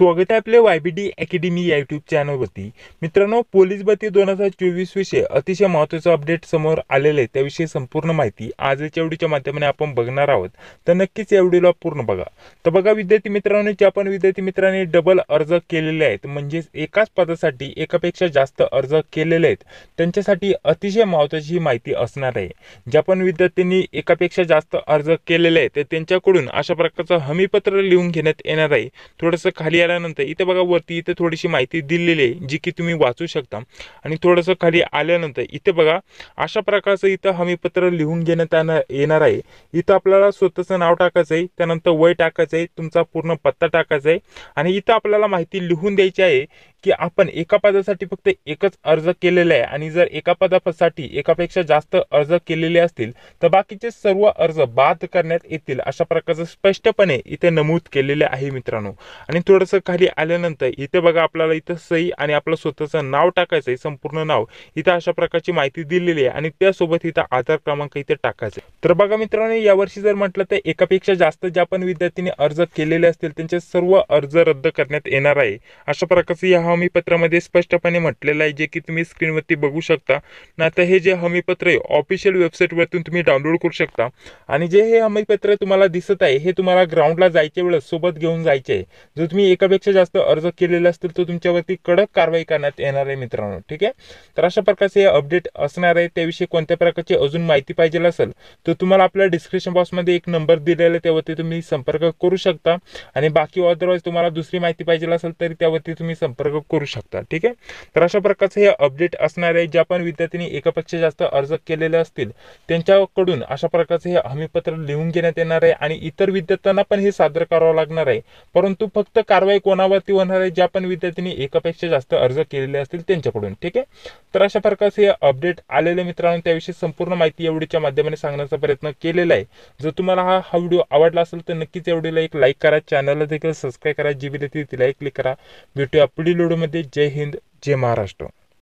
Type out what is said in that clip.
स्वागत आहे आपल्या YBD अकॅडमी या यूट्यूब चॅनलवरती। मित्रांनो, पोलीस भरती 2024 विषय अतिशय महत्त्वाचा अपडेट समोर आलेले आहे, त्याविषयी संपूर्ण माहिती आजच्या व्हिडिओच्या माध्यमाने आपण बघणार आहोत। तर नक्कीच या व्हिडिओला पूर्ण बघा। तर बघा विद्यार्थी मित्रांनो, जे आपण विद्यार्थी मित्रांनी डबल अर्ज केलेले आहेत, म्हणजे एकाच पदासाठी एकापेक्षा जास्त अर्ज केलेले आहेत, त्यांच्यासाठी अतिशय महत्त्वाची माहिती असणार आहे। ज्या पण विद्यार्थ्यांनी एकापेक्षा जास्त अर्ज केलेले आहेत, तर त्यांच्याकडून अशा प्रकारचं हमीपत्र लिहून घेण्यात येणार आहे। थोडंसं खाली आल्यानंतर इथे बघा वरती इथे थोडीशी माहिती दिलेली आहे, जी की तुम्ही वाचू शकता। आणि थोडंसं खाली आल्यानंतर इथे बघा अशा प्रकारचं इथं हमीपत्र लिहून घेण्यात येणार आहे। इथं आपल्याला स्वतःचं नाव टाकायचं आहे, त्यानंतर वय टाकायचं आहे, तुमचा पूर्ण पत्ता टाकायचा आहे आणि इथं आपल्याला माहिती लिहून द्यायची आहे की आपण एका पदासाठी फक्त एकच अर्ज केलेला आहे आणि जर एका पदासाठी एकापेक्षा जास्त अर्ज केलेले असतील तर बाकीचे सर्व अर्ज बाद करण्यात येतील, अशा प्रकारचं स्पष्टपणे इथे नमूद केलेले आहे मित्रांनो। आणि थोडंसं खाली आल्यानंतर इथे बघा आपल्याला इथं सही आणि आपलं स्वतःचं नाव टाकायचं आहे, संपूर्ण नाव इथं अशा प्रकारची माहिती दिलेली आहे आणि त्यासोबत इथं आधार क्रमांक इथे टाकायचा आहे। तर बघा मित्रांनो, यावर्षी जर म्हटलं तर एकापेक्षा जास्त ज्या पण विद्यार्थ्यांनी अर्ज केलेले असतील त्यांचे सर्व अर्ज रद्द करण्यात येणार आहे, अशा प्रकारचं या हमीपत्रामध्ये स्पष्टपणे म्हटलेलं आहे, जे की तुम्ही स्क्रीनवरती बघू शकता। नाहीतर हे जे हमीपत्र आहे ऑफिशियल वेबसाईटवरतून तुम्ही डाउनलोड करू शकता आणि जे हे हमीपत्र तुम्हाला दिसत आहे हे तुम्हाला ग्राउंडला जायच्या वेळेस सोबत घेऊन जायचे आहे। जर तुम्ही एकापेक्षा जास्त अर्ज केलेले असतील तर तुमच्यावरती कडक कारवाई करण्यात येणार आहे मित्रांनो, ठीक आहे। तर अशा प्रकारचे हे अपडेट असणार आहे। त्याविषयी कोणत्या प्रकारची अजून माहिती पाहिजे असेल तर तुम्हाला आपल्या डिस्क्रिप्शन बॉक्समध्ये एक नंबर दिलेला आहे, त्यावरती तुम्ही संपर्क करू शकता आणि बाकी अदरवाईज तुम्हाला दुसरी माहिती पाहिजे असेल तरी त्यावरती तुम्ही संपर्क करू शकता, ठीक आहे। तर अशा प्रकारचे हे अपडेट असणार आहे। ज्या पण विद्यार्थ्यांनी एकापेक्षा जास्त अर्ज केलेले असतील त्यांच्याकडून अशा प्रकारचे हे हमीपत्र लिहून घेण्यात येणार आहे आणि इतर विद्यार्थ्यांना पण हे सादर करावं लागणार आहे, परंतु फक्त कारवाई कोणावरती होणार आहे, ज्या पण विद्यार्थ्यांनी एकापेक्षा जास्त अर्ज केलेले असतील त्यांच्याकडून, ठीक आहे। तर अशा प्रकारचे हे अपडेट आलेले मित्रांनो, त्याविषयी संपूर्ण माहिती या व्हिडिओच्या माध्यमाने सांगण्याचा प्रयत्न केलेला आहे। जर तुम्हाला हा व्हिडिओ आवडला असेल तर नक्कीच या व्हिडिओला एक लाईक करा, चॅनलला देखील सबस्क्राईब करा, जी व्हिडिओ तिला क्लिक करा। भेटूया पुढील व्हिडिओमध्ये। जय हिंद, जय महाराष्ट्र।